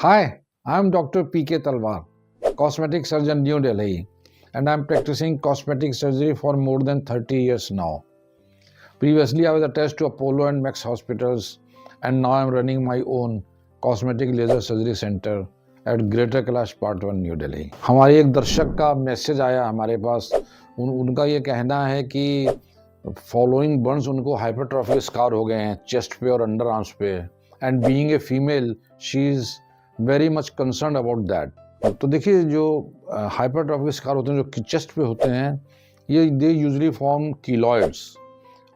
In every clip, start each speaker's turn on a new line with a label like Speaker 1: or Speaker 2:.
Speaker 1: Hi, I'm Dr. P.K. Talwar, cosmetic surgeon, New Delhi, and I'm practicing cosmetic surgery for more than 30 years now. Previously, I was attached to Apollo and Max hospitals, and now I'm running my own cosmetic laser surgery center at Greater Kailash Part 1, New Delhi. हमारे एक दर्शक का message आया हमारे पास। उनका ये कहना है कि फॉलोइंग बर्न्स उनको हाइपरट्रॉफी स्कार हो गए हैं चेस्ट पे और अंडर आर्म्स पे, and being a female she is very much concern about that. तो देखिए, जो हाइपरट्रॉफी स्कार होते हैं जो चेस्ट पे होते हैं, ये दे यूजुअली फॉर्म कीलॉइड्स,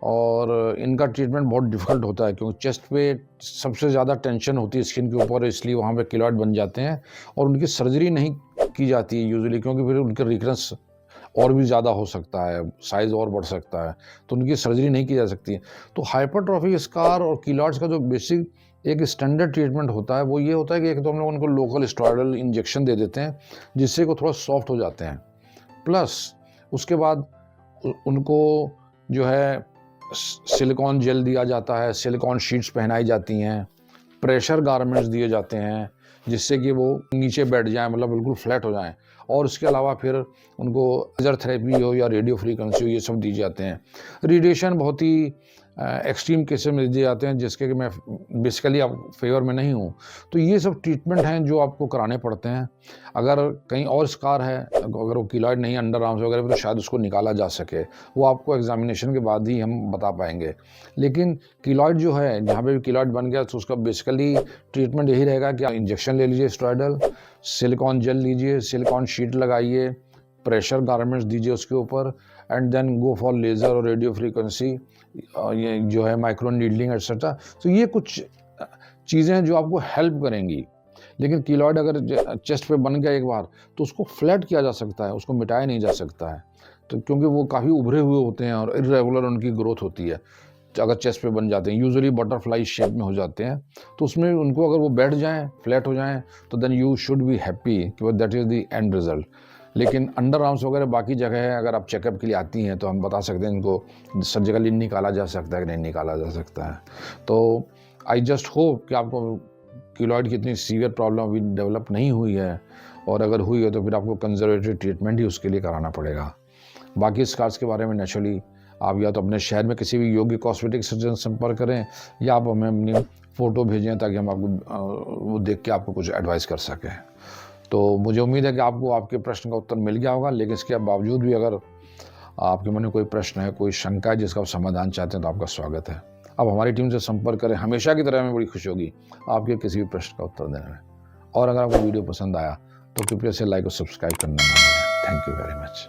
Speaker 1: और इनका ट्रीटमेंट बहुत डिफिकल्ट होता है क्योंकि चेस्ट पे सबसे ज़्यादा टेंशन होती है स्किन के ऊपर, इसलिए वहाँ पे कीलॉइड बन जाते हैं और उनकी सर्जरी नहीं की जाती है यूजुअली, क्योंकि फिर उनका रिकरेंस और भी ज़्यादा हो सकता है, साइज़ और बढ़ सकता है, तो उनकी सर्जरी नहीं की जा सकती है। तो हाइपरट्रॉफी स्कार और कीलॉइड्स का जो बेसिक एक स्टैंडर्ड ट्रीटमेंट होता है वो ये होता है कि एक तो हम लोग उनको लोकल स्टेरॉइडल इंजेक्शन दे देते हैं जिससे वो थोड़ा सॉफ्ट हो जाते हैं, प्लस उसके बाद उनको जो है सिलिकॉन जेल दिया जाता है, सिलिकॉन शीट्स पहनाई जाती हैं, प्रेशर गारमेंट्स दिए जाते हैं जिससे कि वो नीचे बैठ जाएं, मतलब बिल्कुल फ्लैट हो जाएं, और उसके अलावा फिर उनको लेज़र थेरेपी हो या रेडियो फ्रीक्वेंसी हो, ये सब दिए जाते हैं। रेडिएशन बहुत ही एक्सट्रीम केसेस में दिए जाते हैं जिसके कि मैं बेसिकली आप फेवर में नहीं हूँ। तो ये सब ट्रीटमेंट हैं जो आपको कराने पड़ते हैं। अगर कहीं और स्कार है, अगर वो कीलॉइड नहीं अंडर आर्म्स वगैरह, तो शायद उसको निकाला जा सके, वो आपको एग्जामिनेशन के बाद ही हम बता पाएंगे। लेकिन कीलॉइड जो है, जहाँ पे भी कीलॉइड बन गया तो उसका बेसिकली ट्रीटमेंट यही रहेगा कि आप इंजेक्शन ले लीजिए स्टेरॉइडल, सिलिकॉन जेल लीजिए, सिलिकॉन शीट लगाइए, प्रेशर गारमेंट्स दीजिए उसके ऊपर, and then go for laser और रेडियो फ्रीक्वेंसी, ये जो है माइक्रो नीडलिंग एटसेट्रा। तो ये कुछ चीज़ें हैं जो आपको हेल्प करेंगी। लेकिन कीलॉइड अगर चेस्ट पे बन गया एक बार तो उसको फ्लैट किया जा सकता है, उसको मिटाया नहीं जा सकता है, तो क्योंकि वो काफ़ी उभरे हुए होते हैं और इर्रेगुलर उनकी ग्रोथ होती है। अगर चेस्ट पे बन जाते हैं, यूजुअली बटरफ्लाई शेप में हो जाते हैं, तो उसमें उनको अगर वो बैठ जाएं, फ्लैट हो जाएं, तो then you should be happy कि that is the end result. लेकिन अंडर आर्म्स वगैरह बाकी जगह है, अगर आप चेकअप के लिए आती हैं तो हम बता सकते हैं इनको सर्जिकली निकाला जा सकता है कि नहीं निकाला जा सकता है। तो आई जस्ट होप कि आपको कीलॉइड की इतनी सीवियर प्रॉब्लम अभी डेवलप नहीं हुई है, और अगर हुई है तो फिर आपको कंजर्वेटिव ट्रीटमेंट ही उसके लिए कराना पड़ेगा। बाकी स्कार्स के बारे में नेचुरली आप या तो अपने शहर में किसी भी योग्य कॉस्मेटिक सर्जन संपर्क करें, या आप हमें अपनी फ़ोटो भेजें ताकि हम आपको वो देख के आपको कुछ एडवाइस कर सकें। तो मुझे उम्मीद है कि आपको आपके प्रश्न का उत्तर मिल गया होगा, लेकिन इसके बावजूद भी अगर आपके मन में कोई प्रश्न है, कोई शंका है जिसका आप समाधान चाहते हैं, तो आपका स्वागत है। आप हमारी टीम से संपर्क करें, हमेशा की तरह हमें बड़ी खुशी होगी आपके किसी भी प्रश्न का उत्तर देने में। और अगर आपको वीडियो पसंद आया तो कृपया से लाइक और सब्सक्राइब करना ना भूलें। Thank you very much.